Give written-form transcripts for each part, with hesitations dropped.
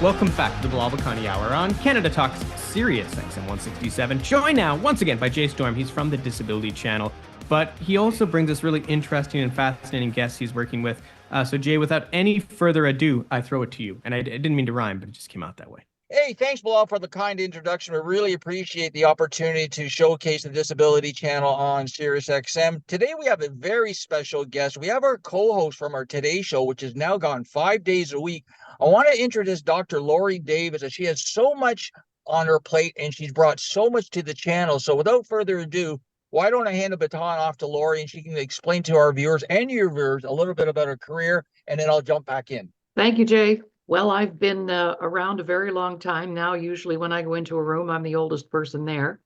Welcome back to the Bilal Vakani Hour on Canada Talks Sirius XM 167. Joined now once again by Jay Storm. He's from the Disability Channel, but he also brings us really interesting and fascinating guests he's working with. So Jay, without any further ado, I throw it to you. And I didn't mean to rhyme, but it just came out that way. Hey, thanks, Bilal, for the kind introduction. We really appreciate the opportunity to showcase the Disability Channel on Sirius XM. Today, we have a very special guest. We have our co-host from our Today Show, which has now gone 5 days a week. I want to introduce Dr. Laurie Davis, as she has so much on her plate, and she's brought so much to the channel. So without further ado, why don't I hand the baton off to Laurie, and she can explain to our viewers and your viewers a little bit about her career, and then I'll jump back in. Thank you, Jay. Well, I've been around a very long time now. Usually when I go into a room, I'm the oldest person there.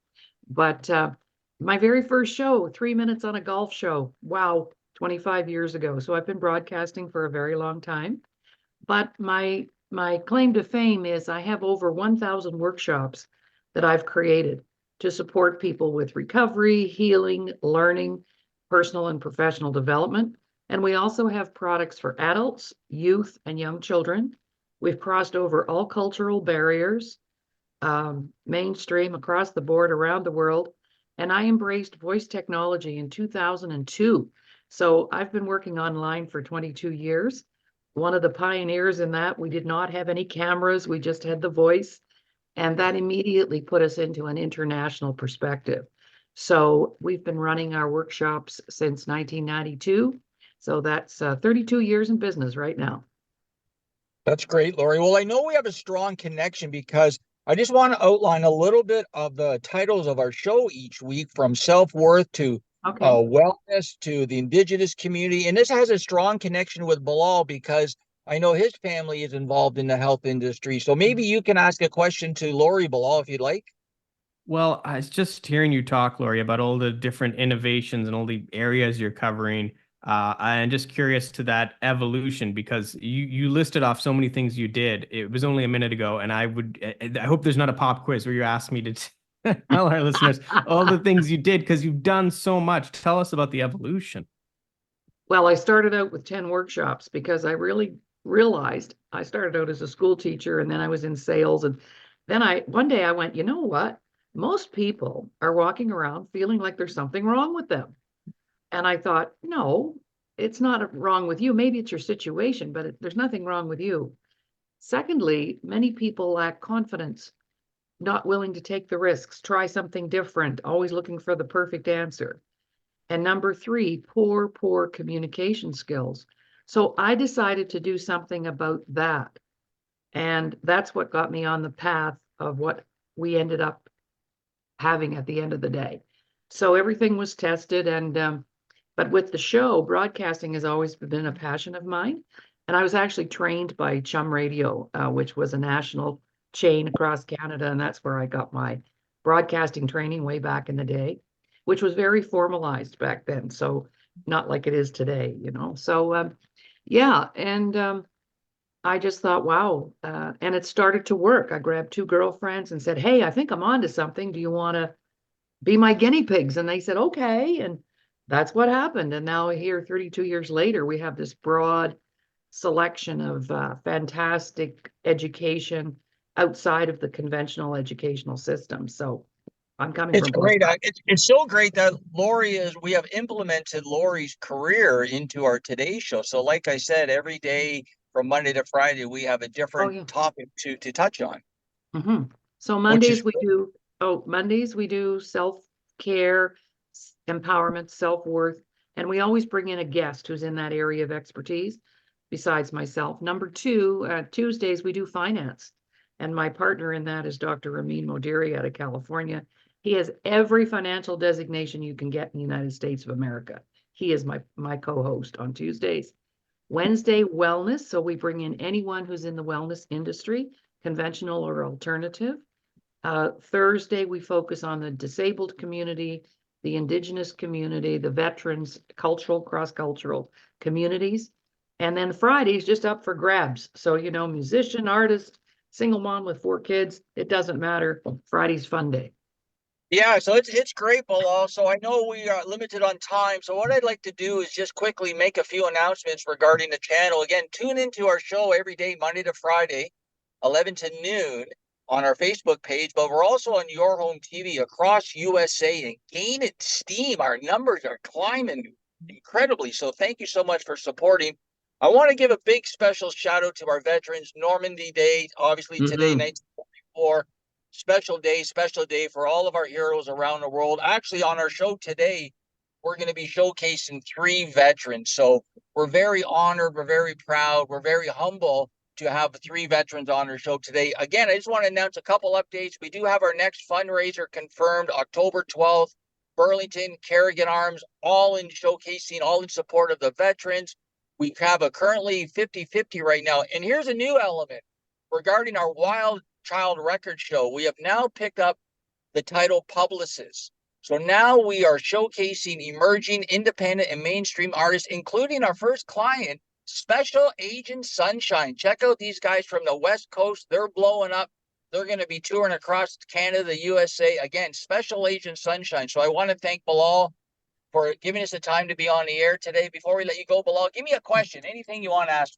But my very first show, 3 minutes on a golf show. Wow, 25 years ago. So I've been broadcasting for a very long time. But my claim to fame is I have over 1,000 workshops that I've created to support people with recovery, healing, learning, personal and professional development. And we also have products for adults, youth, and young children. We've crossed over all cultural barriers, mainstream, across the board, around the world. And I embraced voice technology in 2002. So I've been working online for 22 years. One of the pioneers in that. We did not have any cameras. We just had the voice. And that immediately put us into an international perspective. So we've been running our workshops since 1992. So that's 32 years in business right now. That's great, Laurie. Well, I know we have a strong connection because I just want to outline a little bit of the titles of our show each week, from self-worth to wellness to the Indigenous community. And this has a strong connection with Bilal because I know his family is involved in the health industry. So maybe you can ask a question to Laurie, Bilal, if you'd like. Well, I was just hearing you talk, Laurie, about all the different innovations and all the areas you're covering. I'm just curious to that evolution because you listed off so many things you did. It was only a minute ago, and I hope there's not a pop quiz where you're asking me to tell our listeners all the things you did because you've done so much. Tell us about the evolution. Well, I started out with 10 workshops because I really realized I started out as a school teacher and then I was in sales. And then one day I went, you know what? Most people are walking around feeling like there's something wrong with them. And I thought, no, it's not wrong with you. Maybe it's your situation, but there's nothing wrong with you. Secondly, many people lack confidence, not willing to take the risks, try something different, always looking for the perfect answer. And number three, poor communication skills. So I decided to do something about that. And that's what got me on the path of what we ended up having at the end of the day. So everything was tested, and but with the show, broadcasting has always been a passion of mine. And I was actually trained by Chum Radio, which was a national chain across Canada. And that's where I got my broadcasting training way back in the day, which was very formalized back then. So not like it is today, you know. So, yeah. And I just thought, wow. And it started to work. I grabbed two girlfriends and said, hey, I think I'm onto something. Do you want to be my guinea pigs? And they said, okay. And that's what happened. And now here, 32 years later, we have this broad selection of fantastic education outside of the conventional educational system. So I'm coming It's from great. It's so great that we have implemented Laurie's career into our Today Show. So like I said, every day from Monday to Friday, we have a different topic to touch on. Mm-hmm. So Mondays we do self-care, empowerment, self-worth, and we always bring in a guest who's in that area of expertise besides myself. Number two, Tuesdays we do finance, and my partner in that is Dr. Ramin Modiri out of California. He has every financial designation you can get in the United States of America. He is my co-host on Tuesdays. Wednesday, wellness, so we bring in anyone who's in the wellness industry, conventional or alternative. Thursday, we focus on the disabled community, the Indigenous community, the veterans, cultural, cross-cultural communities. And then Friday's just up for grabs. So, you know, musician, artist, single mom with 4 kids, it doesn't matter. Friday's fun day. Yeah, so it's great, Bilal. So I know we are limited on time. So what I'd like to do is just quickly make a few announcements regarding the channel. Again, tune into our show every day, Monday to Friday. 11 to noon on our Facebook page, but we're also on Your Home TV across USA and gaining steam. Our numbers are climbing incredibly. So thank you so much for supporting. I want to give a big special shout out to our veterans. Normandy Day, obviously today, 1944. Special day for all of our heroes around the world. Actually, on our show today, we're going to be showcasing 3 veterans. So we're very honored, we're very proud, we're very humble to have 3 veterans on our show today. Again, I just want to announce a couple updates. We do have our next fundraiser confirmed October 12th, Burlington, Kerrigan Arms, all in showcasing, all in support of the veterans. We have a currently 50-50 right now. And here's a new element regarding our Wild Child Record Show. We have now picked up the title Publicist. So now we are showcasing emerging, independent, and mainstream artists, including our first client, Special Agent Sunshine. Check out these guys from the West Coast. They're blowing up. They're going to be touring across Canada, the USA. Again, Special Agent Sunshine. So I want to thank Bilal for giving us the time to be on the air today. Before we let you go, Bilal, give me a question. Anything you want to ask.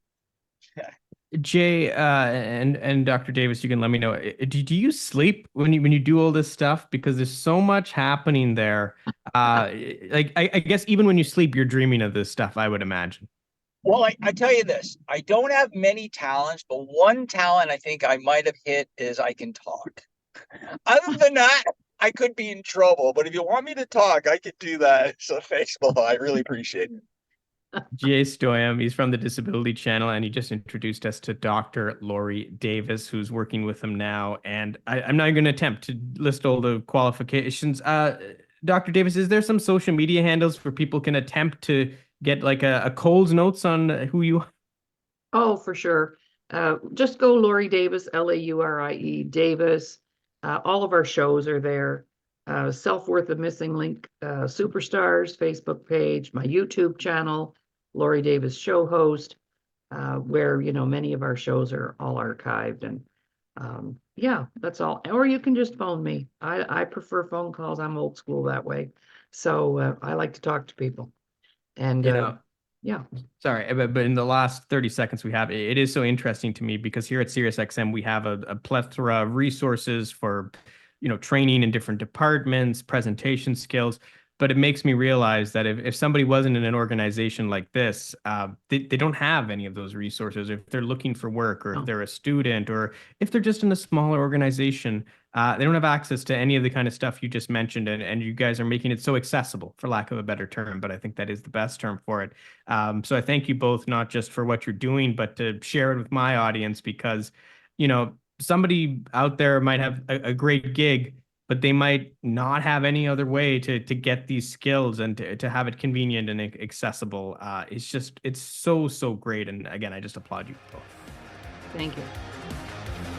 Jay, and Dr. Davis, you can let me know. Do you sleep when you do all this stuff? Because there's so much happening there. Like I guess even when you sleep, you're dreaming of this stuff, I would imagine. Well, I tell you this, I don't have many talents, but one talent I think I might have hit is I can talk. Other than that, I could be in trouble. But if you want me to talk, I could do that. So thanks, Bilal. I really appreciate it. Jay Stoyan, he's from the Disability Channel, and he just introduced us to Dr. Laurie Davis, who's working with him now. And I'm not going to attempt to list all the qualifications. Dr. Davis, is there some social media handles where people can attempt to get like a Coles notes on who you are? Oh, for sure. Just go Laurie Davis, Laurie Davis. All of our shows are there. Self-Worth of Missing Link, Superstars Facebook page, my YouTube channel, Laurie Davis show host, where, you know, many of our shows are all archived. And yeah, that's all. Or you can just phone me. I prefer phone calls. I'm old school that way. So I like to talk to people. And yeah. Sorry, but in the last 30 seconds we have, it is so interesting to me because here at SiriusXM, we have a plethora of resources for, you know, training in different departments, presentation skills. But it makes me realize that if somebody wasn't in an organization like this, they don't have any of those resources. If they're looking for work, or if they're a student, or if they're just in a smaller organization, they don't have access to any of the kind of stuff you just mentioned. And you guys are making it so accessible, for lack of a better term, but I think that is the best term for it. So I thank you both, not just for what you're doing, but to share it with my audience, because, you know, somebody out there might have a great gig, but they might not have any other way to get these skills and to have it convenient and accessible. It's so great. And again, I just applaud you both. Thank you.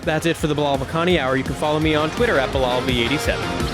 That's it for the Bilal Vakani Hour. You can follow me on Twitter at BilalV87.